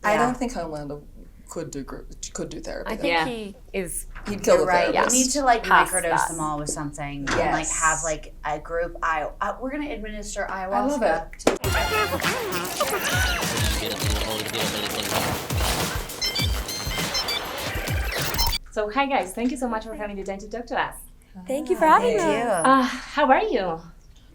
I don't think Homelander could do therapy. I think he'd kill the right. therapist. You need to like microdose them all with something and like have like a group. We're gonna administer ayahuasca. I love it. So hi guys, thank you so much for having the time to talk to us. Thank you for having me. How are you?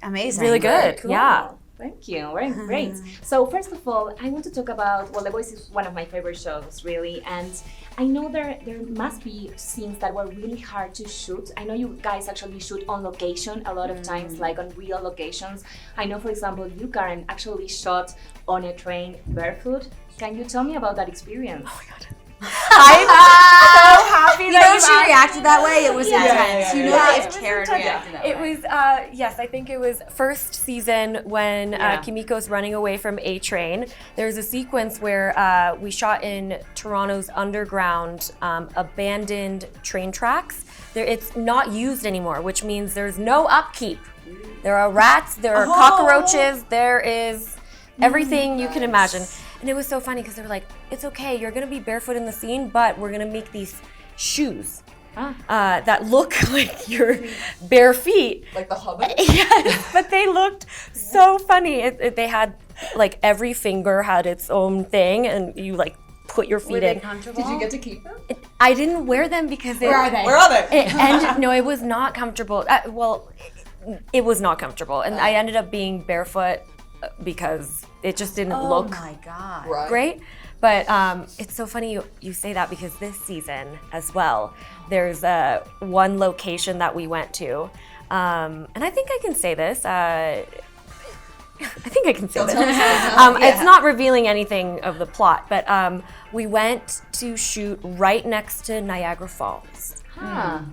Amazing. Really good. Cool. Yeah. Thank you. Very great. So first of all, I want to talk about, The Voice is one of my favorite shows, really, and I know there must be scenes that were really hard to shoot. I know you guys actually shoot on location a lot of times, like on real locations. I know, for example, you, Karen, actually shot on a train barefoot. Can you tell me about that experience? Oh my God. I'm so happy that she reacted that way. It was intense. You know if Karen reacted that way. It was, yes, I think it was first season when Kimiko's running away from A Train. There's a sequence where we shot in Toronto's underground abandoned train tracks. It's not used anymore, which means there's no upkeep. There are rats, there are cockroaches, there is everything you can imagine. And it was so funny because they were like, it's okay, you're gonna be barefoot in the scene, but we're gonna make these shoes that look like your bare feet. Like the Hobbit? Yes, but they looked so funny. They had, like, every finger had its own thing, and you, like, put your feet Were they in. comfortable? Did you get to keep them? I didn't wear them because Where are they? Where are they? No, it was not comfortable. It was not comfortable. And I ended up being barefoot because it just didn't look my God. great. But it's so funny you say that because this season as well, there's one location that we went to. And I think I can say this. It's not revealing anything of the plot, but we went to shoot right next to Niagara Falls.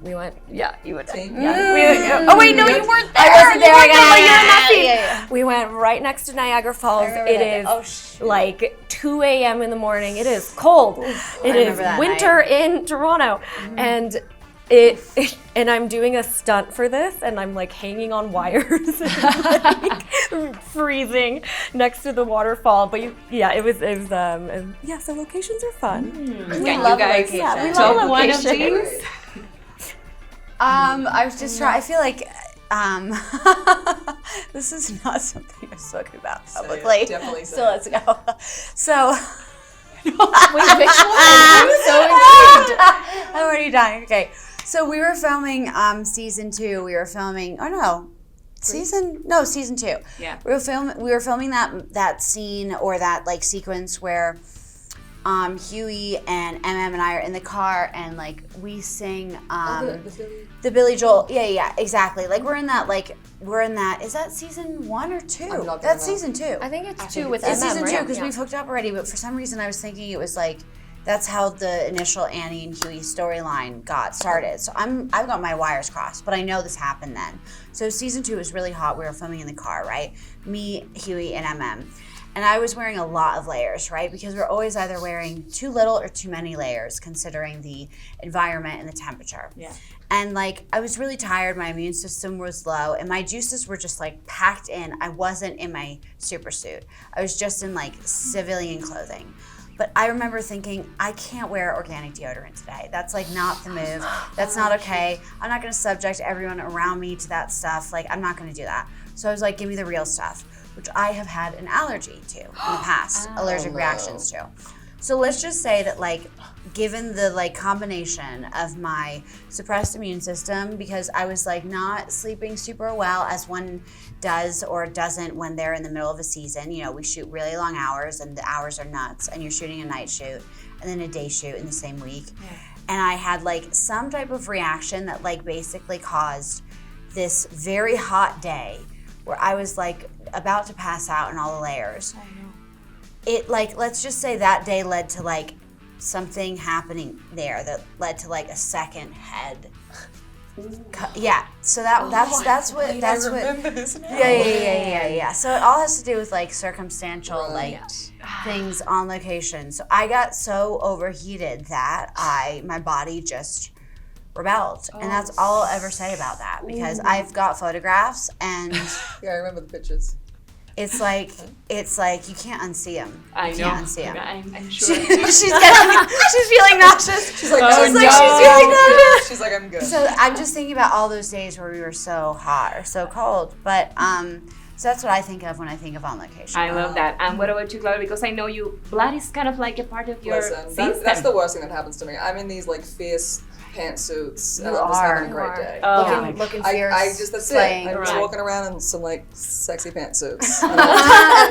We went, you went. Oh wait, no, you weren't there. I wasn't there. We went right next to Niagara Falls. It is like 2 a.m. in the morning. It is cold. It is winter in Toronto, and and I'm doing a stunt for this, and I'm like hanging on wires, like, freezing next to the waterfall. But it was so locations are fun. We love locations. Yeah, we Top love one of locations. these. I was just trying. I feel like this is not something I've spoken about publicly. Definitely. So let's go. So. Wait, which one? I'm so intrigued. I'm already dying. Okay. So we were filming season 2. We were filming. Season 2. Yeah. We were filming that scene or that like sequence where Huey and MM and I are in the car and like we sing the Billy Joel. Yeah, exactly. Like we're in that. Is that season 1 or 2? That's season 2. I think it's 2 with It's MM, season 2 right? because we've hooked up already. But for some reason, I was thinking it was like that's how the initial Annie and Huey storyline got started. So I've got my wires crossed, but I know this happened then. So season 2 was really hot. We were filming in the car, right? Me, Huey, and MM. And I was wearing a lot of layers, right? Because we're always either wearing too little or too many layers, considering the environment and the temperature. Yeah. And like, I was really tired. My immune system was low, and my juices were just like packed in. I wasn't in my super suit. I was just in like civilian clothing. But I remember thinking, I can't wear organic deodorant today. That's like not the move. That's not okay. I'm not gonna subject everyone around me to that stuff. Like, I'm not gonna do that. So I was like, give me the real stuff, which I have had an allergy to in the past, allergic reactions to. So let's just say that like, given the like combination of my suppressed immune system, because I was like not sleeping super well as one does or doesn't when they're in the middle of a season. You know, we shoot really long hours and the hours are nuts, and you're shooting a night shoot and then a day shoot in the same week. Yeah. And I had like some type of reaction that like basically caused this very hot day where I was like about to pass out in all the layers. It like, let's just say that day led to like something happening there that led to like a second head. Yeah, so that's what This now. Yeah. So it all has to do with like circumstantial things on location. So I got so overheated that my body just rebelled, and that's all I'll ever say about that because I've got photographs and Yeah, I remember the pictures. it's like you can't unsee him. I You know. can't unsee him. I'm sure. She's feeling nauseous. She's like, she's feeling nauseous. She's like, I'm good. So I'm just thinking about all those days where we were so hot or so cold. But so that's what I think of when I think of On Location. I love that. And what about you, Claudia? Because I know you, blood is kind of like a part of your Listen, system. that's the worst thing that happens to me. I'm in these like fierce pantsuits and You I'm just are. having a great day. Oh, looking I fierce. just, that's slaying. it. I'm just Right. walking around in some like sexy pantsuits. and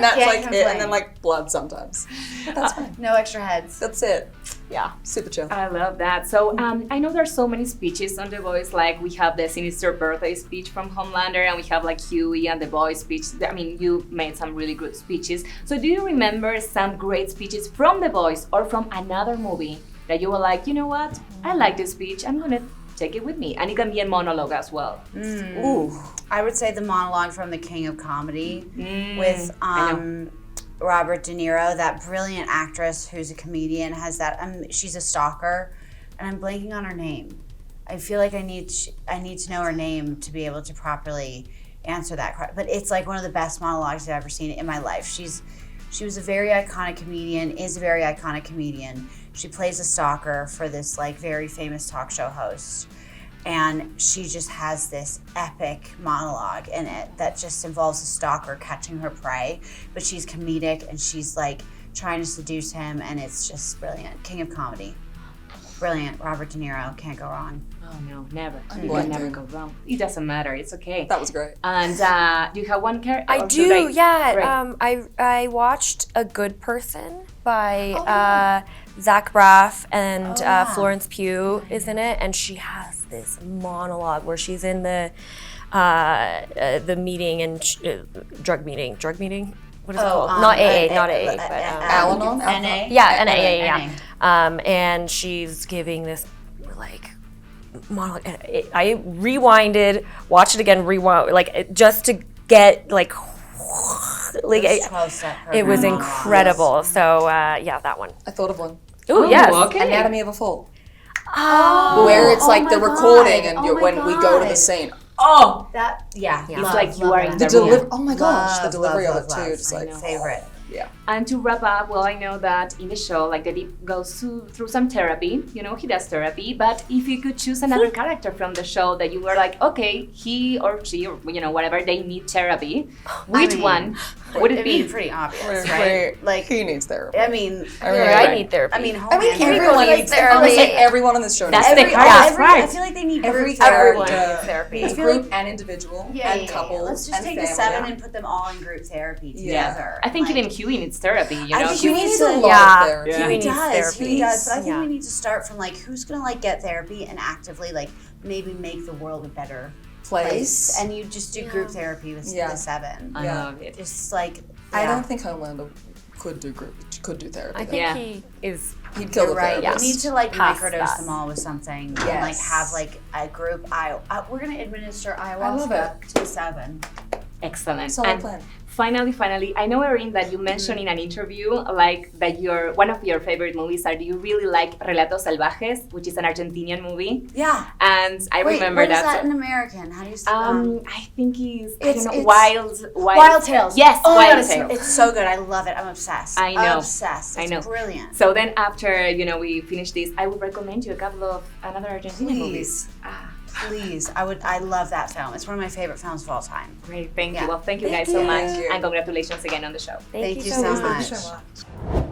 that's Can't like it. complain. And then like blood sometimes. But that's fine. No extra heads. That's it. Yeah. Super chill. I love that. So I know there's so many speeches on The Voice. Like we have the sinister birthday speech from Homelander, and we have like Huey and The Boys speech. I mean, you made some really good speeches. So do you remember some great speeches from The Voice or from another movie that you were like, you know what? I like this speech. I'm gonna take it with me, and it can be a monologue as well. Ooh. I would say the monologue from The King of Comedy with I know. Robert De Niro, that brilliant actress who's a comedian, has that. She's a stalker, and I'm blanking on her name. I feel like I need to know her name to be able to properly answer that question. But it's like one of the best monologues I've ever seen in my life. She was a very iconic comedian, is a very iconic comedian. She plays a stalker for this like very famous talk show host. And she just has this epic monologue in it that just involves a stalker catching her prey, but she's comedic and she's like trying to seduce him, and it's just brilliant. King of Comedy. Brilliant. Robert De Niro, can't go wrong. Oh no, never. I'm You can blanking. never go wrong. It doesn't matter. It's okay. That was great. And do you have one character? I or do, should yeah. Great. I watched A Good Person by Zach Braff and Florence Pugh is in it, and she has this monologue where she's in the meeting and drug meeting. What is it called? Not AA, not AA, but Al-Anon? NA? yeah, NA, yeah. And she's giving this like monologue. And I rewinded, watched it again, just to get like it was incredible. So yeah, that one. I thought of one. Ooh, yes. Okay. Anatomy of a Fall. Oh, Where it's like the my recording God. and Oh my when we go to the God. scene. Oh, That, yeah. Yeah. Love, It's like you love are that. in The the room. delivery. Oh my gosh, the Love, delivery love, of it love, too. love. Just I like know. Favorite. yeah. and to wrap up, well, I know that in the show, like the Deep goes through some therapy. You know, he does therapy. But if you could choose another character from the show that you were like, okay, he or she or whatever, they need therapy. Which one would it be? Pretty obvious, Wait, right? Like, he needs therapy. I mean, I need therapy. I mean, everyone needs needs therapy. Everyone on this show That's needs the therapy. hardest I part. feel like they need Every group therapy. character needs therapy. needs I feel group like- and individual Yeah, and couples. Let's just and take family. the 7 and put them all in group therapy together. I think Like, even Huey needs therapy. You I know, think Huey Huey needs needs a to- lot yeah. of therapy. Huey He needs does. therapy. He does. But I think Yeah. we need to start from like who's gonna like get therapy and actively like maybe make the world a better place. And you just do group therapy with Yeah. the 7. I Yeah. love it. Just like I yeah. don't think Homelander could do therapy. I think Yeah. he is. He'd kill You're the right. therapist. We need to like Past microdose that. them all with something and like Yes. have like a group. We're gonna administer ayahuasca love to the 7. Excellent. Solid And plan. Finally, I know, Erin, that you mentioned in an interview like that one of your favorite movies are. Do you really like Relatos Salvajes, which is an Argentinian movie? Yeah. And I Wait, remember what is that. that in American? How do you say I think he's It's- Wild Tales. Yes, Oh my Wild God, Tales. it's so good. I love it. I'm obsessed. I know. Obsessed. I It's know. brilliant. So then after we finish this, I would recommend you a couple of another Argentinian movies. Please. I love that film. It's one of my favorite films of all time. Great, thank Yeah. you. Well, thank you Thank guys so you. much, Thank you. and congratulations again on the show. Thank you so much. Thank you so much.